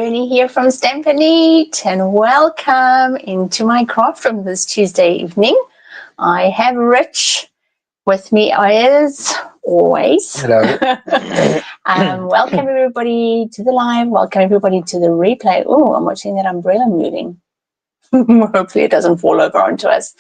Bernie here from Stampin Up, and welcome into my craft room this Tuesday evening. I have Rich with me as always. Hello. Welcome everybody to the live. Welcome everybody to the replay. Oh, I'm watching that umbrella moving. Hopefully it doesn't fall over onto us.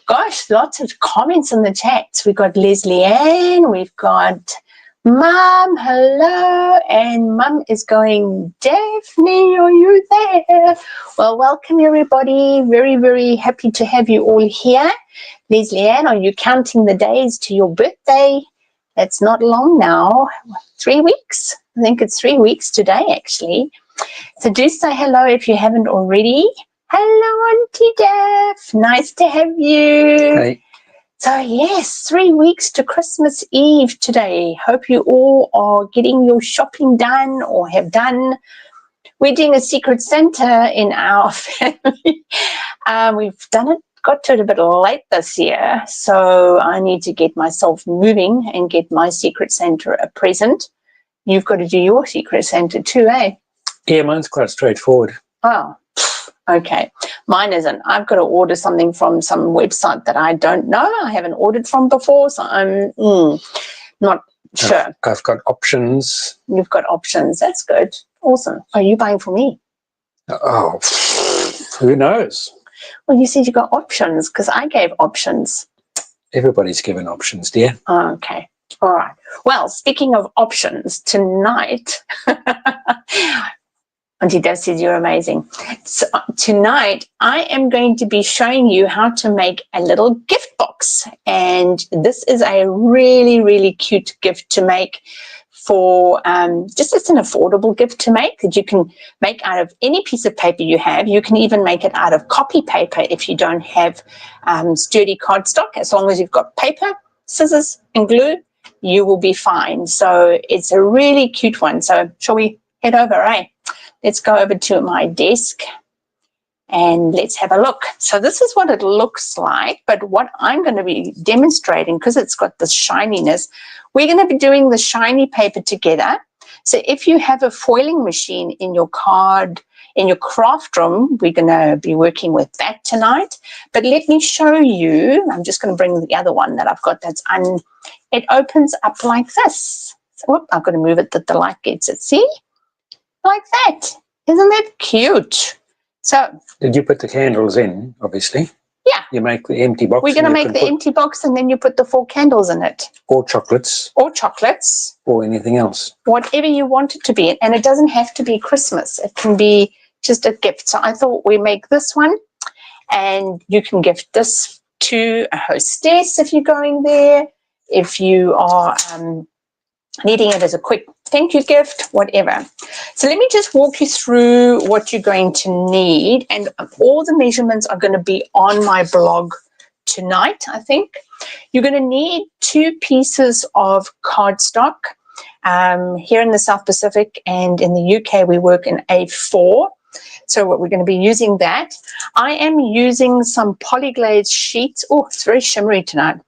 Gosh, lots of comments in the chats. We've got Leslie Ann, we've got Mum, hello, and Mum is going, Daphne, are you there? Well, welcome everybody. Very, very happy to have you all here. Leslie Ann, are you counting the days to your birthday? That's not long now. 3 weeks? I think it's 3 weeks today, actually. So do say hello if you haven't already. Hello, Auntie Daph. Nice to have you. Hey. So yes, 3 weeks to Christmas Eve today. Hope you all are getting your shopping done or have done. We're doing a Secret Santa in our family. We've got to it a bit late this year, so I need to get myself moving and get my Secret Santa a present. You've got to do your Secret Santa too, eh? Yeah, mine's quite straightforward. Oh, okay. Mine isn't. I've got to order something from some website that I don't know. I haven't ordered from before, so I'm not sure. I've got options. You've got options. That's good. Awesome. Are you buying for me? Oh, who knows? Well, you said you got options because I gave options. Everybody's given options, dear. Okay. All right. Well, speaking of options, tonight, Auntie Deb says you're amazing. So tonight, I am going to be showing you how to make a little gift box. And this is a really, really cute gift to make for just it's an affordable gift to make that you can make out of any piece of paper you have. You can even make it out of copy paper if you don't have sturdy cardstock. As long as you've got paper, scissors, and glue, you will be fine. So it's a really cute one. So shall we head over, eh? Let's go over to my desk and let's have a look. So this is what it looks like, but what I'm going to be demonstrating, because it's got this shininess, we're going to be doing the shiny paper together. So if you have a foiling machine in your craft room, we're going to be working with that tonight. But let me show you, I'm just going to bring the other one that I've got it opens up like this. So, I've got to move it that the light gets it, see? Like that. Isn't that cute? So did you put the candles in, obviously? Yeah. You make the empty box. We're going to make the empty box and then you put the 4 candles in it. Or chocolates. Or chocolates. Or anything else. Whatever you want it to be. And it doesn't have to be Christmas. It can be just a gift. So I thought we make this one and you can gift this to a hostess if you're going there. If you are needing it as a quick thank you gift, whatever. So let me just walk you through what you're going to need, and all the measurements are going to be on my blog tonight, I think. You're going to need 2 pieces of cardstock. Here in the South Pacific and in the UK, we work in A4. So we're going to be using that. I am using some Poly-Glaze sheets. Oh, it's very shimmery tonight.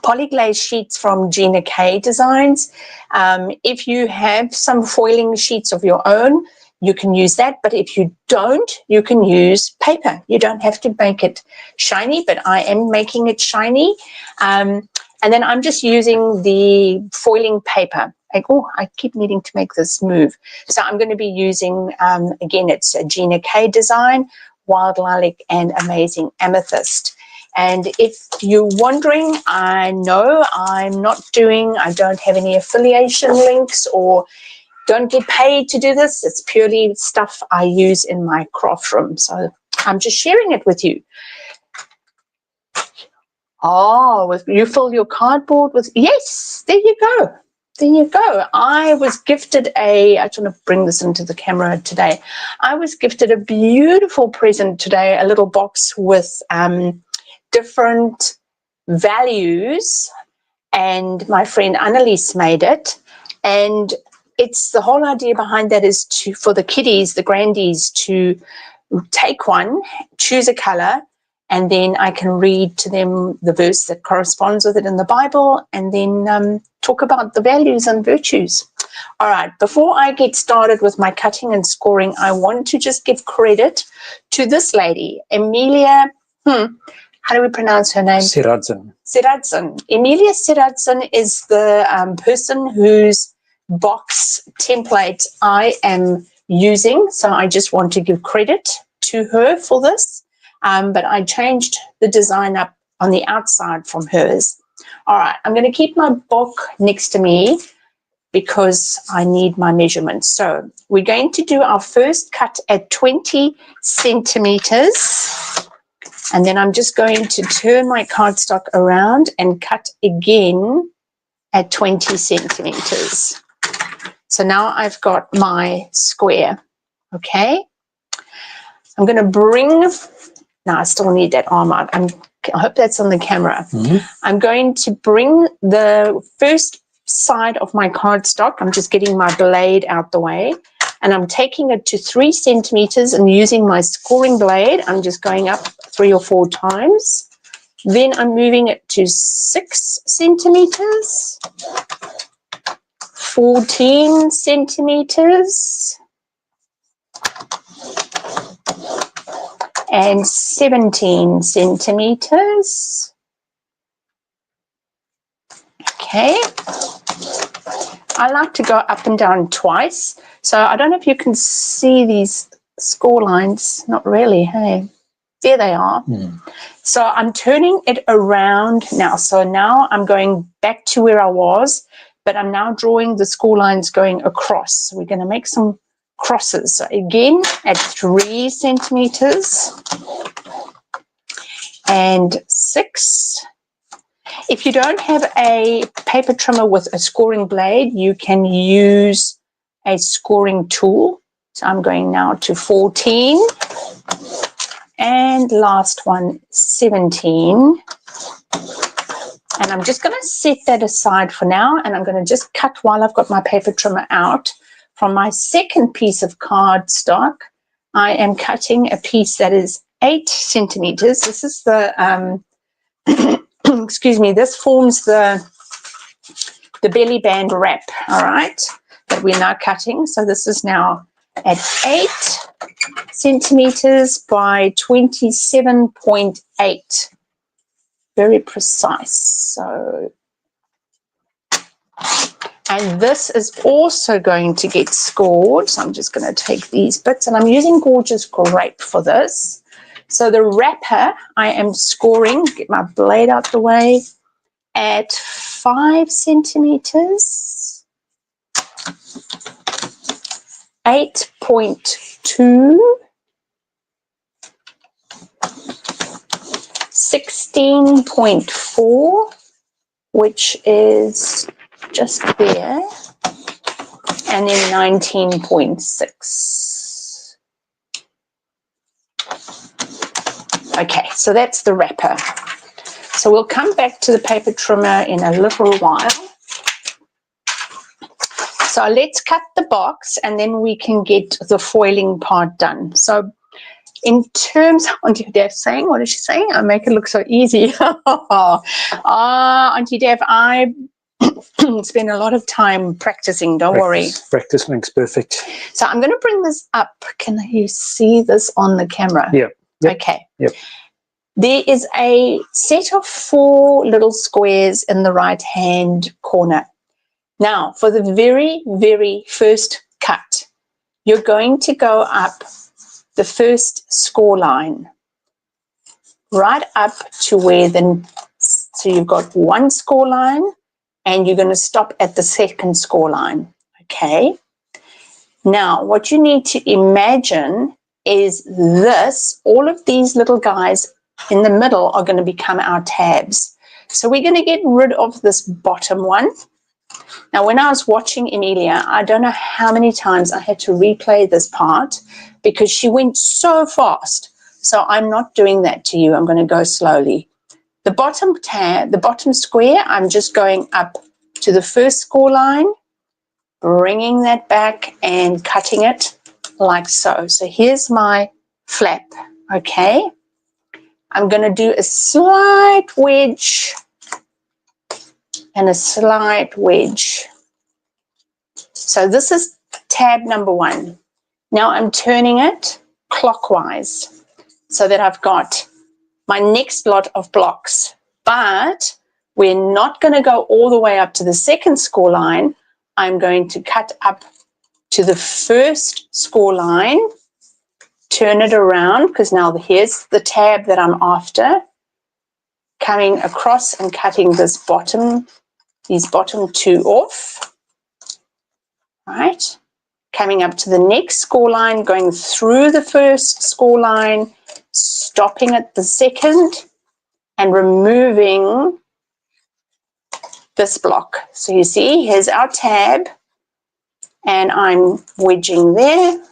Poly-Glaze sheets from Gina K Designs. If you have some foiling sheets of your own, you can use that. But if you don't, you can use paper. You don't have to make it shiny, but I am making it shiny. And then I'm just using the foiling paper. I keep needing to make this move. So I'm going to be using, again, it's a Gina K Design, Wild Lilac and Amazing Amethyst. And if you're wondering, I know I don't have any affiliation links or don't get paid to do this. It's purely stuff I use in my craft room. So I'm just sharing it with you. Oh, you fill your cardboard with, yes, there you go. There you go. I was gifted I just want to bring this into the camera today. I was gifted a beautiful present today, a little box with different values, and my friend Annalise made it, and it's the whole idea behind that is for the kiddies, the grandies, to take one, choose a color, and then I can read to them the verse that corresponds with it in the Bible, and then talk about the values and virtues. All right, before I get started with my cutting and scoring, I want to just give credit to this lady, Emilia, how do we pronounce her name? Siradzin. Siradzin. Emilia Siradzin is the person whose box template I am using. So I just want to give credit to her for this. But I changed the design up on the outside from hers. All right, I'm going to keep my book next to me because I need my measurements. So we're going to do our first cut at 20 centimeters. And then I'm just going to turn my cardstock around and cut again at 20 centimeters. So now I've got my square, okay? I'm going to bring, now I still need that arm out. I hope that's on the camera. I'm going to bring the first side of my cardstock. I'm just getting my blade out the way. And I'm taking it to 3 centimeters and using my scoring blade, I'm just going up 3 or 4 times. Then I'm moving it to 6 centimeters, 14 centimeters, and 17 centimeters. Okay. I like to go up and down twice. So I don't know if you can see these score lines. Not really, hey. There they are. So I'm turning it around now. So now I'm going back to where I was, but I'm now drawing the score lines going across. So we're going to make some crosses. So again, at 3 centimeters and 6. If you don't have a paper trimmer with a scoring blade, you can use a scoring tool. So I'm going now to 14 and last one, 17. And I'm just going to set that aside for now, and I'm going to just cut while I've got my paper trimmer out. From my second piece of cardstock, I am cutting a piece that is 8 centimeters. This is the excuse me, this forms the belly band wrap, all right, that we're now cutting. So this is now at 8 centimeters by 27.8. Very precise. So, and this is also going to get scored. So I'm just going to take these bits, and I'm using Gorgeous Grape for this. So the wrapper, I am scoring, get my blade out the way, at 5 centimeters, 8.2, 16.4, which is just there, and then 19.6. Okay, so that's the wrapper. So we'll come back to the paper trimmer in a little while. So let's cut the box and then we can get the foiling part done. So in terms, Auntie Dev saying, what is she saying? I make it look so easy. Auntie Dev, I spend a lot of time practicing, don't worry. Practice makes perfect. So I'm going to bring this up. Can you see this on the camera? Yeah. Yep. Okay. Yep. There is a set of 4 little squares in the right-hand corner. Now, for the very, very first cut, you're going to go up the first score line, right up to where so you've got 1 score line, and you're going to stop at the second score line, okay? Now, what you need to imagine is this, all of these little guys in the middle are going to become our tabs. So we're going to get rid of this bottom one. Now, when I was watching Emilia, I don't know how many times I had to replay this part because she went so fast. So I'm not doing that to you. I'm going to go slowly. The bottom tab, the bottom square, I'm just going up to the first score line, bringing that back and cutting it like so. So here's my flap, okay? I'm going to do a slight wedge and a slight wedge. So this is tab number 1. Now I'm turning it clockwise so that I've got my next lot of blocks, but we're not going to go all the way up to the second score line. I'm going to cut up to the first score line, turn it around, because now here's the tab that I'm after, coming across and cutting this these bottom 2 off, right? Coming up to the next score line, going through the first score line, stopping at the second, and removing this block. So you see, here's our tab, and I'm wedging there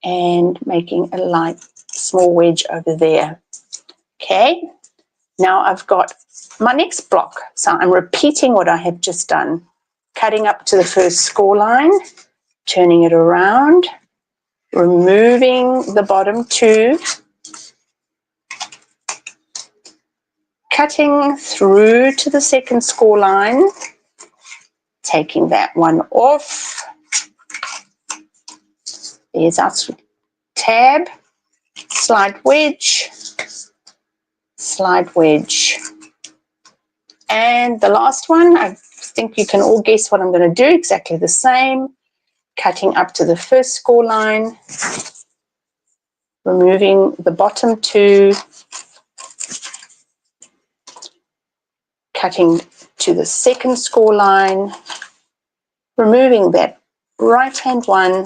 and making a light small wedge over there. Okay, now I've got my next block. So I'm repeating what I have just done, cutting up to the first score line, turning it around, removing the bottom 2, cutting through to the second score line, taking that one off. There's our tab, slide wedge, slide wedge. And the last one, I think you can all guess what I'm going to do, exactly the same. Cutting up to the first score line, removing the bottom 2, cutting to the second score line, removing that right hand one,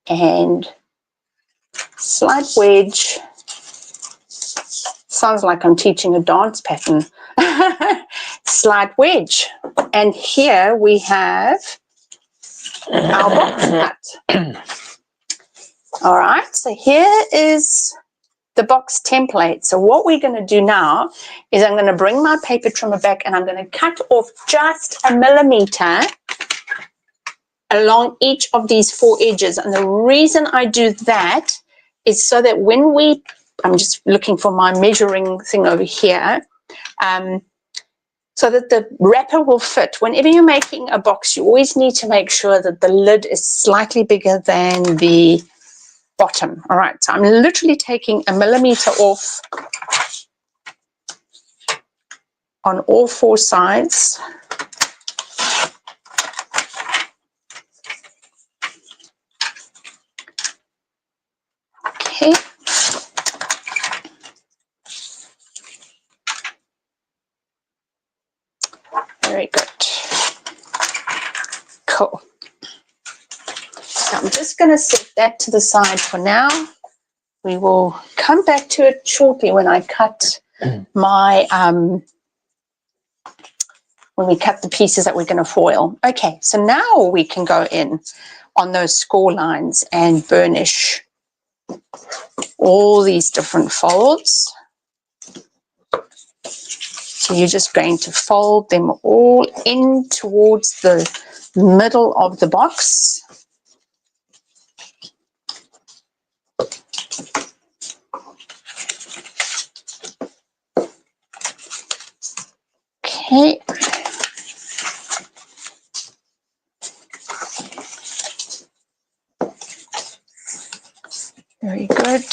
and slide wedge. Sounds like I'm teaching a dance pattern. Slide wedge. And here we have our box cut. All right, so here is the box template. So what we're going to do now is I'm going to bring my paper trimmer back and I'm going to cut off just 1 millimeter along each of these 4 edges. And the reason I do that is so that when I'm just looking for my measuring thing over here, so that the wrapper will fit. Whenever you're making a box, you always need to make sure that the lid is slightly bigger than the bottom. All right, so I'm literally taking 1 millimeter off on all 4 sides. Okay. Very good. Cool. So I'm just going to set that to the side for now. We will come back to it shortly when I cut my, when we cut the pieces that we're going to foil. Okay, so now we can go in on those score lines and burnish all these different folds. So you're just going to fold them all in towards the middle of the box. Okay. Very good.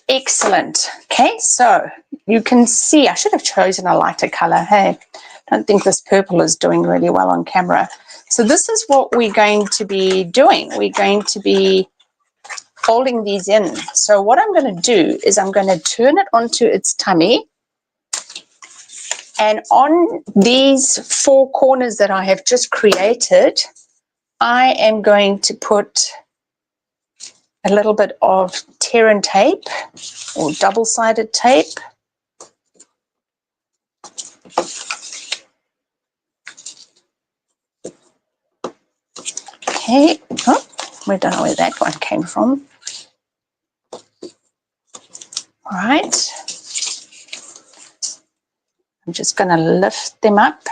Excellent. Okay, so you can see, I should have chosen a lighter color. Hey, I don't think this purple is doing really well on camera. So this is what we're going to be doing. We're going to be folding these in. So what I'm going to do is I'm going to turn it onto its tummy. And on these 4 corners that I have just created, I am going to put a little bit of tear and tape or double-sided tape. Okay, oh, we don't know where that one came from. All right, I'm just going to lift them up.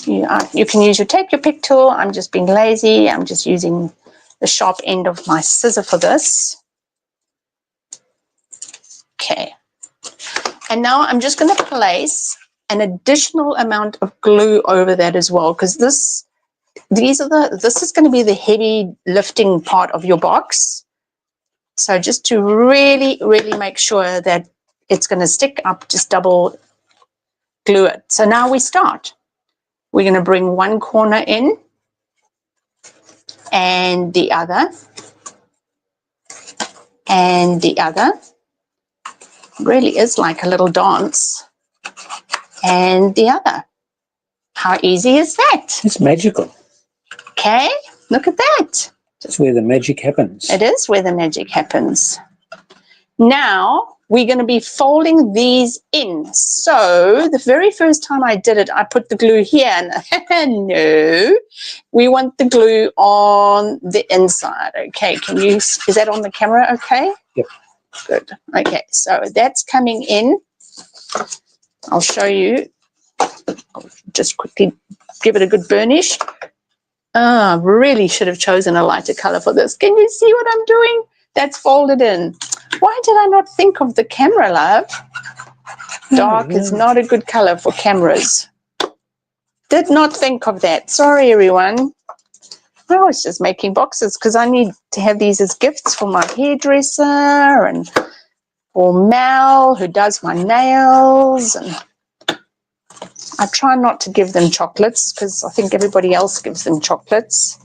You can use take your pick tool. I'm just being lazy. I'm just using the sharp end of my scissor for this. Okay. And now I'm just going to place an additional amount of glue over that as well, because this is going to be the heavy lifting part of your box. So just to really, really make sure that it's going to stick up, just double glue it. So now we start. We're going to bring one corner in and the other and the other. Really is like a little dance. And the other. How easy is that? It's magical. Okay, look at that. That's where the magic happens. It is where the magic happens. Now we're going to be folding these in. So the very first time I did it, I put the glue here and no, we want the glue on the inside. Okay, is that on the camera okay? Yep. Good. Okay, so that's coming in. I'll show you. I'll just quickly give it a good burnish. Really should have chosen a lighter color for this. Can you see what I'm doing? That's folded in. Why did I not think of the camera, love? Dark is not a good color for cameras. Did not think of that. Sorry, everyone. I was just making boxes because I need to have these as gifts for my hairdresser and for Mel, who does my nails. And I try not to give them chocolates because I think everybody else gives them chocolates.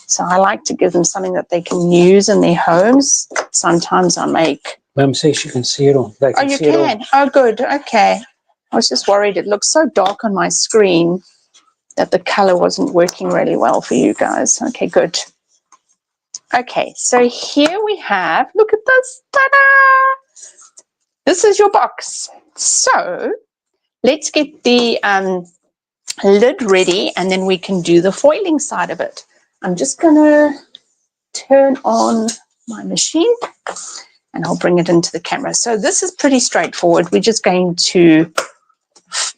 So I like to give them something that they can use in their homes. Sometimes I make. Mum says you can see it all. Oh, you can? Oh, good. Okay. I was just worried. It looks so dark on my screen that the color wasn't working really well for you guys. Okay, good. Okay, so here we have, look at this. Ta-da! This is your box. So let's get the lid ready and then we can do the foiling side of it. I'm just going to turn on my machine and I'll bring it into the camera. So this is pretty straightforward. We're just going to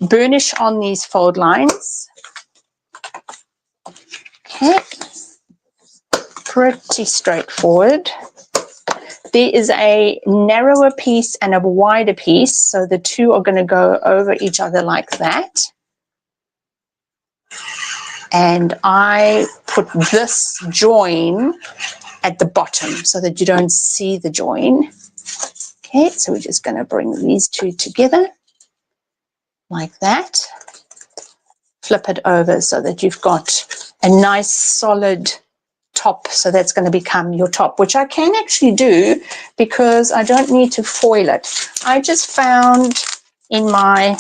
burnish on these fold lines. Okay, pretty straightforward. There is a narrower piece and a wider piece, so the two are going to go over each other like that. And I put this join at the bottom so that you don't see the join. Okay, so we're just going to bring these two together like that. Flip it over so that you've got a nice solid top. So that's going to become your top, which I can actually do because I don't need to foil it. I just found in my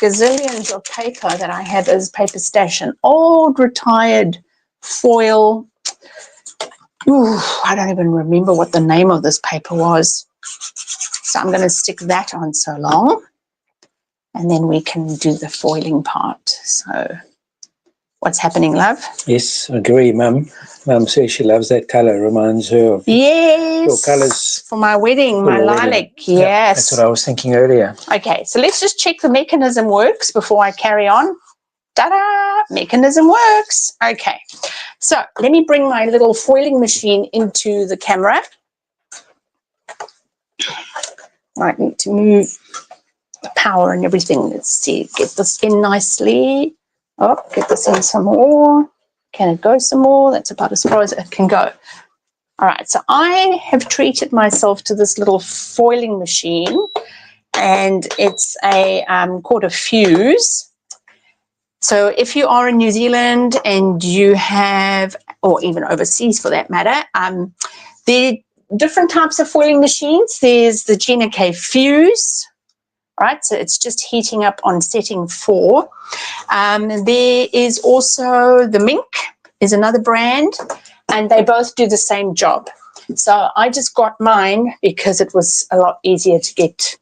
gazillions of paper that I have as paper stash an old retired foil. Ooh, I don't even remember what the name of this paper was. So I'm going to stick that on so long. And then we can do the foiling part. So what's happening, love? Yes, I agree, Mum. Mum says she loves that colour. Reminds her of your colours. For my wedding, my lilac. Yes. Yeah, that's what I was thinking earlier. Okay, so let's just check the mechanism works before I carry on. Ta-da! Mechanism works. Okay, so let me bring my little foiling machine into the camera. I need to move the power and everything. Let's see, get this in nicely. Oh, get this in some more. Can it go some more? That's about as far as it can go. All right, so I have treated myself to this little foiling machine, and it's a called a Fuse. So if you are in New Zealand and you have, or even overseas for that matter, there are different types of foiling machines. There's the Gina K Fuse. Right, so it's just heating up on setting 4. There is also the Mink is another brand, and they both do the same job. So I just got mine because it was a lot easier to get,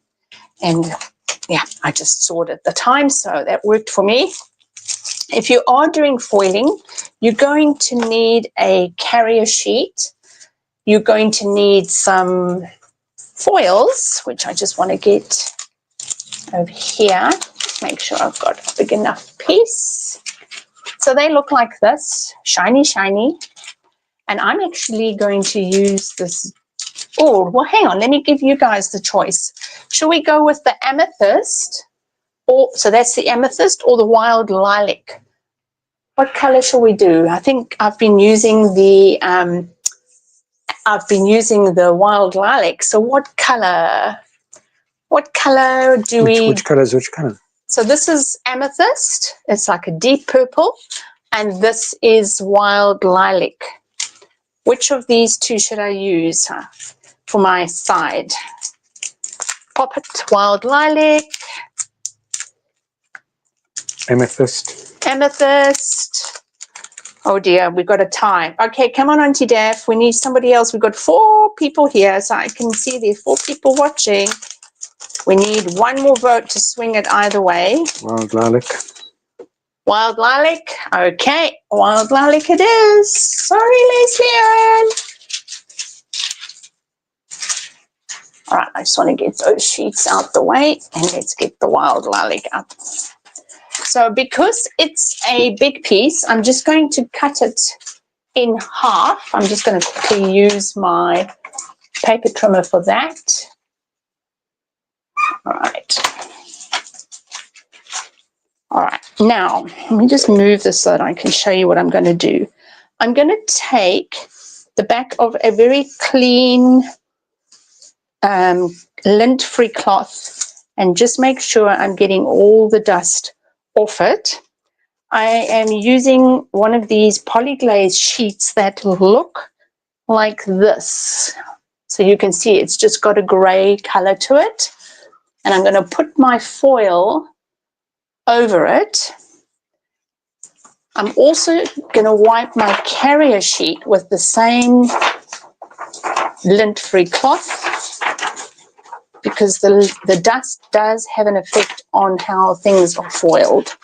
and yeah, I just saw it at the time, so that worked for me. If you are doing foiling, you're going to need a carrier sheet. You're going to need some foils, which I just want to get over here. Make sure I've got a big enough piece. So they look like this, shiny, shiny. And I'm actually going to use this. Oh, well, hang on. Let me give you guys the choice. Shall we go with the amethyst? So that's the amethyst or the wild lilac? What color shall we do? I think I've been using the wild lilac. So what color? What color do we? Which color is which color? So this is amethyst. It's like a deep purple, and this is wild lilac. Which of these two should I use for my side? Pop it, wild lilac. Amethyst. Amethyst. Oh dear, we've got a tie. Okay, come on, Auntie Daff. We need somebody else. We've got 4 people here, so I can see there's 4 people watching. We need 1 more vote to swing it either way. Wild lilac. Wild lilac. Okay, wild lilac it is. Sorry, Leslie-Ann. All right, I just want to get those sheets out the way, and let's get the wild lilac up. So because it's a big piece, I'm just going to cut it in half. I'm just going to quickly use my paper trimmer for that. All right. All right, now let me just move this so that I can show you what I'm going to do. I'm going to take the back of a very clean lint-free cloth and just make sure I'm getting all the dust off it. I am using one of these Poly-Glaze sheets that look like this. So you can see it's just got a gray color to it. And I'm going to put my foil over it. I'm also going to wipe my carrier sheet with the same lint-free cloth because the dust does have an effect on how things are foiled.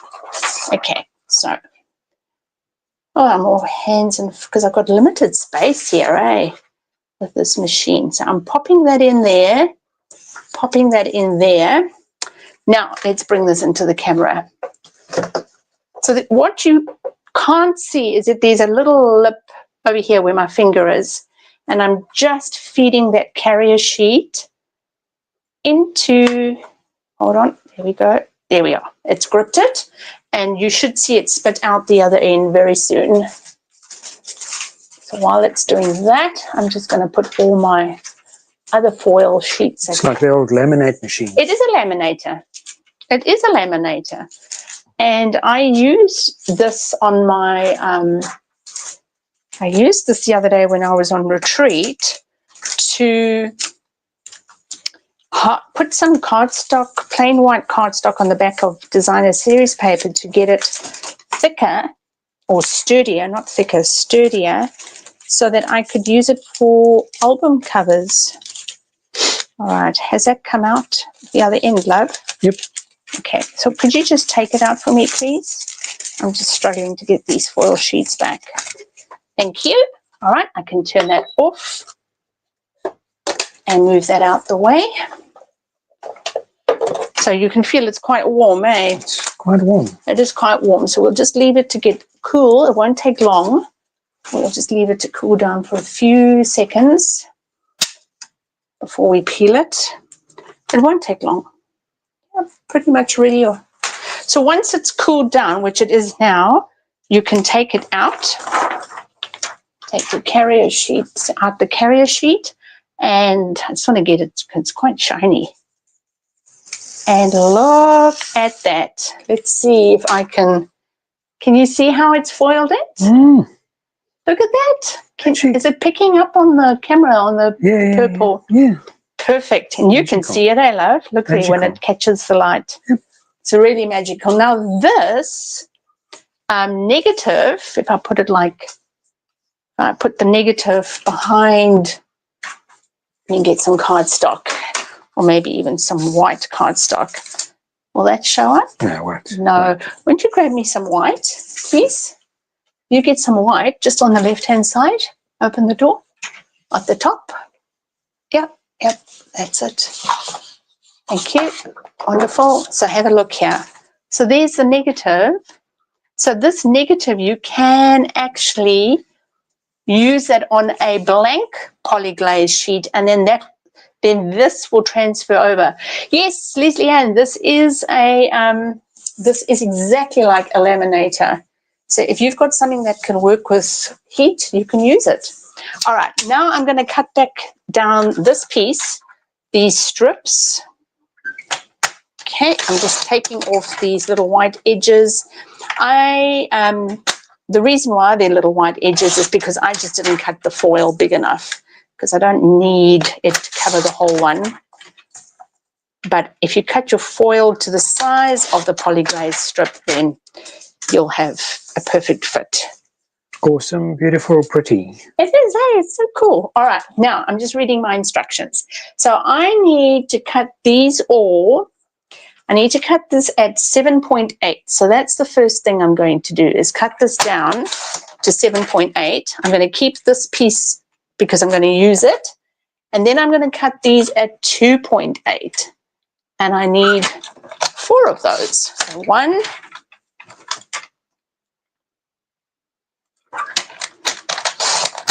Okay, so I'm all hands and because I've got limited space here, with this machine. So I'm popping that in there, popping that in there. Now let's bring this into the camera. So that what you can't see is that there's a little lip over here where my finger is, and I'm just feeding that carrier sheet into, hold on, there we go, there we are. It's gripped it, and you should see it spit out the other end very soon. So while it's doing that, I'm just going to put all my other foil sheets. It's like the old laminate machine. It is a laminator. It is a laminator. And I used this on my, I used this the other day when I was on retreat to put some cardstock, plain white cardstock on the back of designer series paper to get it thicker or sturdier, not thicker, sturdier, so that I could use it for album covers. All right, has that come out the other end, love? Yep. Okay, so could you just take it out for me, please? I'm just struggling to get these foil sheets back. Thank you. All right, I can turn that off and move that out the way. So you can feel it's quite warm, eh? It's quite warm. It is quite warm, so we'll just leave it to get cool. It won't take long. We'll just leave it to cool down for a few seconds before we peel it. It won't take long. Yeah, pretty much ready. So once it's cooled down, which it is now, you can take it out. Take the carrier sheets out the carrier sheet, and I just want to get it, it's quite shiny. And look at that. Let's see if I can you see how it's foiled it? Mm. Look at that. Is it picking up on the camera, on the purple? Yeah. Perfect. And you can see it, love. Look there when it catches the light. Yep. It's really magical. Now this negative, if I put it like, I put the negative behind, you can get some cardstock or maybe even some white cardstock. Will that show up? No, what? No. Won't you grab me some white, please? You get some white just on the left-hand side. Open the door at the top. Yep, that's it. Thank you. Wonderful. So have a look here. So there's the negative. So this negative, you can actually use that on a blank polyglaze sheet, and then this will transfer over. Yes, Leslie Ann, this is exactly like a laminator. So if you've got something that can work with heat, you can use it. All right, now I'm going to cut back down this piece, these strips. Okay, I'm just taking off these little white edges. The reason why they're little white edges is because I just didn't cut the foil big enough, because I don't need it to cover the whole one. But if you cut your foil to the size of the polyglaze strip, then you'll have a perfect fit. Awesome, beautiful, pretty. It is, hey, it's so cool. All right, now I'm just reading my instructions. So I need to cut these all. I need to cut this at 7.8. So that's the first thing I'm going to do, is cut this down to 7.8. I'm going to keep this piece because I'm going to use it. And then I'm going to cut these at 2.8. And I need 4 of those. So 1,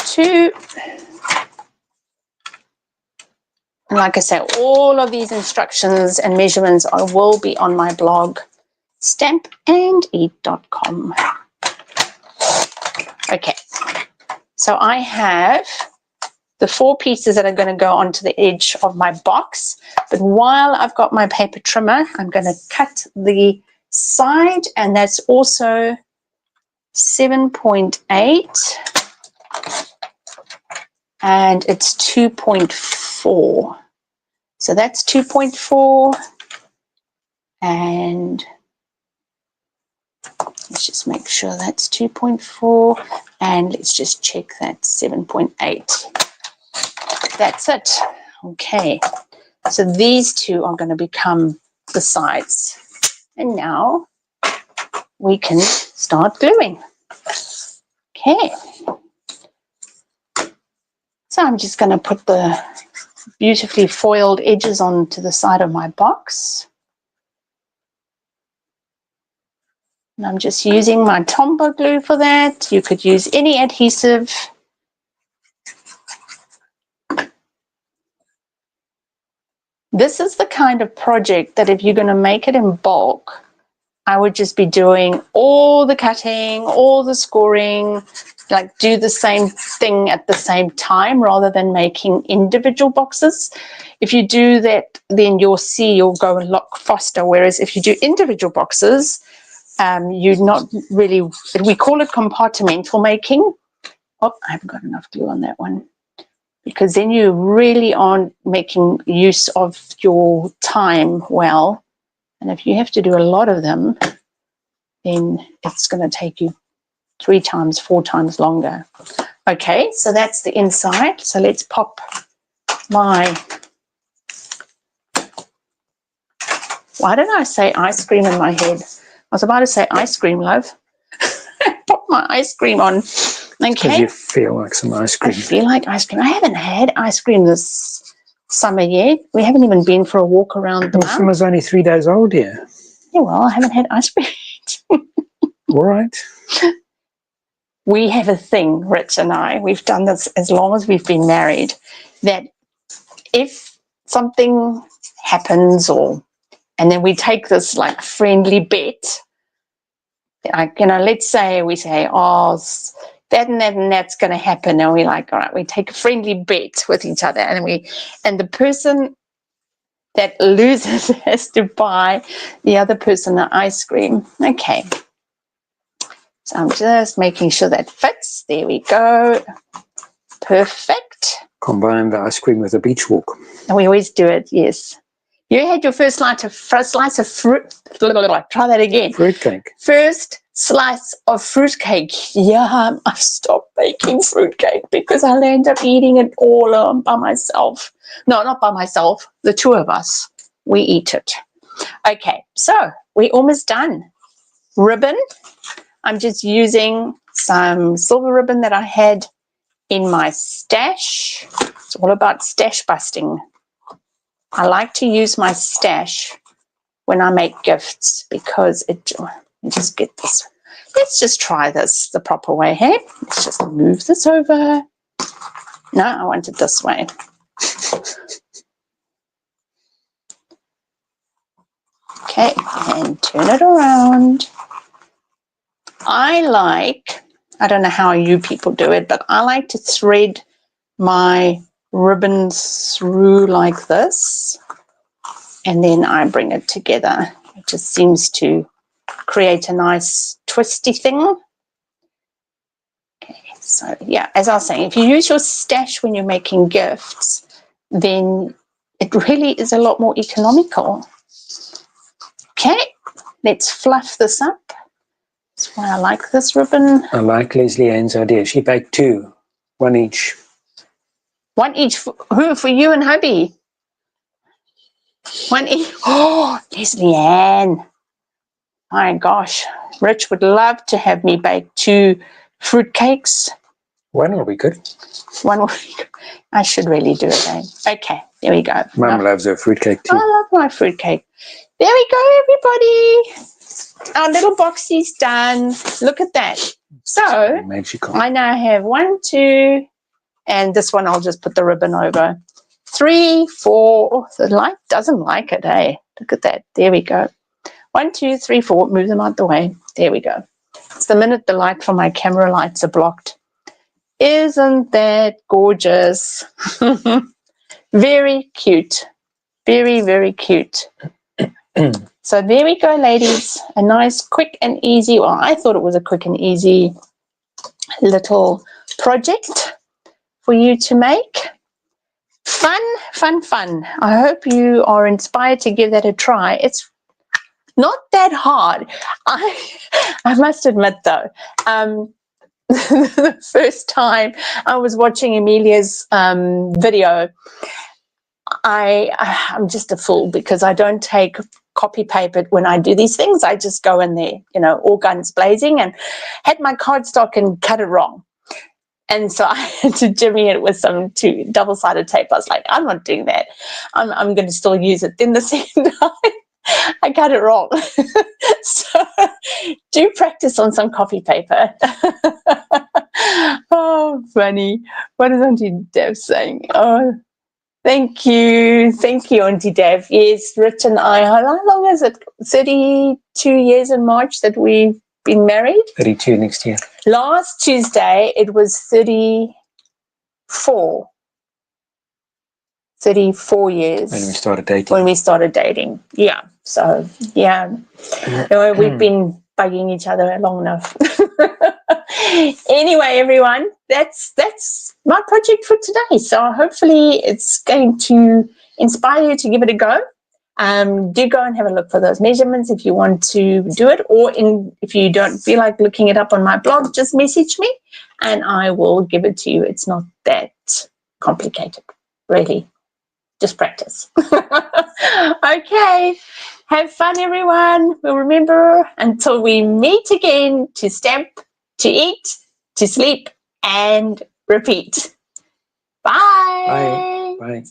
2, and like I say, all of these instructions and measurements will be on my blog, stampandeat.com. Okay, so I have the 4 pieces that are going to go onto the edge of my box. But while I've got my paper trimmer, I'm going to cut the side, and that's also 7.8. And it's 2.4. So that's 2.4. And let's just make sure that's 2.4. And let's just check that 7.8. That's it. Okay. So these 2 are going to become the sides. And now we can start gluing. Okay. So I'm just going to put the beautifully foiled edges onto the side of my box. And I'm just using my Tombow glue for that. You could use any adhesive. This is the kind of project that if you're going to make it in bulk, I would just be doing all the cutting, all the scoring, like do the same thing at the same time rather than making individual boxes. If you do that, then you'll go a lot faster. Whereas if you do individual boxes, you're not really, we call it compartmental making. Oh, I haven't got enough glue on that one. Because then you really aren't making use of your time well. And if you have to do a lot of them, then it's going to take you 3 times, 4 times longer. Okay, so that's the inside. So let's pop my, why did I say ice cream in my head? I was about to say ice cream, love. Pop my ice cream on. Okay. Because you feel like some ice cream. I feel like ice cream. I haven't had ice cream this summer yet. We haven't even been for a walk around the mountain. Summer's only 3 days old, yeah. Yeah, well, I haven't had ice cream. All right. We have a thing, Rich and I, we've done this as long as we've been married, that if something happens and then we take this like friendly bet, like, let's say we say, oh, that and that's going to happen. And we're like, all right, we take a friendly bet with each other, and the person that loses has to buy the other person an ice cream. Okay. So I'm just making sure that fits. There we go. Perfect. Combine the ice cream with a beach walk. And we always do it, yes. You had your first slice of fruit. Try that again. Fruitcake. First slice of fruitcake. Yeah, I've stopped making fruitcake because I'll end up eating it all by myself. No, not by myself. The 2 of us, we eat it. Okay, so we're almost done. Ribbon. I'm just using some silver ribbon that I had in my stash. It's all about stash busting. I like to use my stash when I make gifts because just get this. let's just try this the proper way, hey? Let's just move this over. No, I want it this way. Okay, and turn it around. I don't know how you people do it, but I like to thread my ribbons through like this, and then I bring it together. It just seems to create a nice twisty thing. Okay, so yeah, as I was saying, if you use your stash when you're making gifts, then it really is a lot more economical. Okay, let's fluff this up. That's why I like this ribbon. I like Leslie Ann's idea. She baked 2, 1 each. 1 each for who? For you and hubby? 1 each. Oh, Leslie Ann. My gosh, Rich would love to have me bake 2 fruit cakes. 1 will be good. 1 will be good. I should really do it, eh? Okay, there we go. Mum loves her fruitcake too. I love my fruitcake. There we go, everybody. Our little boxy's done. Look at that. So Magical. I now have 1, 2, and this one I'll just put the ribbon over. 3, 4. Oh, the light doesn't like it, eh? Look at that. There we go. 1, 2, 3, 4. Move them out the way. There we go. It's the minute the light from my camera lights are blocked. Isn't that gorgeous? Very cute. Very, very cute. So there we go, ladies. A nice, quick and easy, well, I thought it was a quick and easy little project for you to make. Fun, fun, fun. I hope you are inspired to give that a try. It's not that hard. I must admit, though, the first time I was watching Amelia's video, I'm just a fool because I don't take copy paper when I do these things. I just go in there, you know, all guns blazing, and had my cardstock and cut it wrong. And so I had to jimmy it with some double-sided tape. I was like, I'm not doing that. I'm going to still use it. Then the second time, I got it wrong. So do practice on some copy paper. Oh, funny. What is Auntie Deb saying? Oh, thank you. Thank you, Auntie Deb. Yes, Rich and I, how long is it? 32 years in March that we've been married? 32 next year. Last Tuesday, it was 34. 34 years. When we started dating. When we started dating, yeah. So, yeah. Anyway, we've been bugging each other long enough. Anyway, everyone, that's my project for today. So hopefully it's going to inspire you to give it a go. Do go and have a look for those measurements if you want to do it, or if you don't feel like looking it up on my blog, just message me and I will give it to you. It's not that complicated, really. Just practice. Okay. Have fun, everyone. We'll remember until we meet again to stamp, to eat, to sleep, and repeat. Bye. Bye. Bye.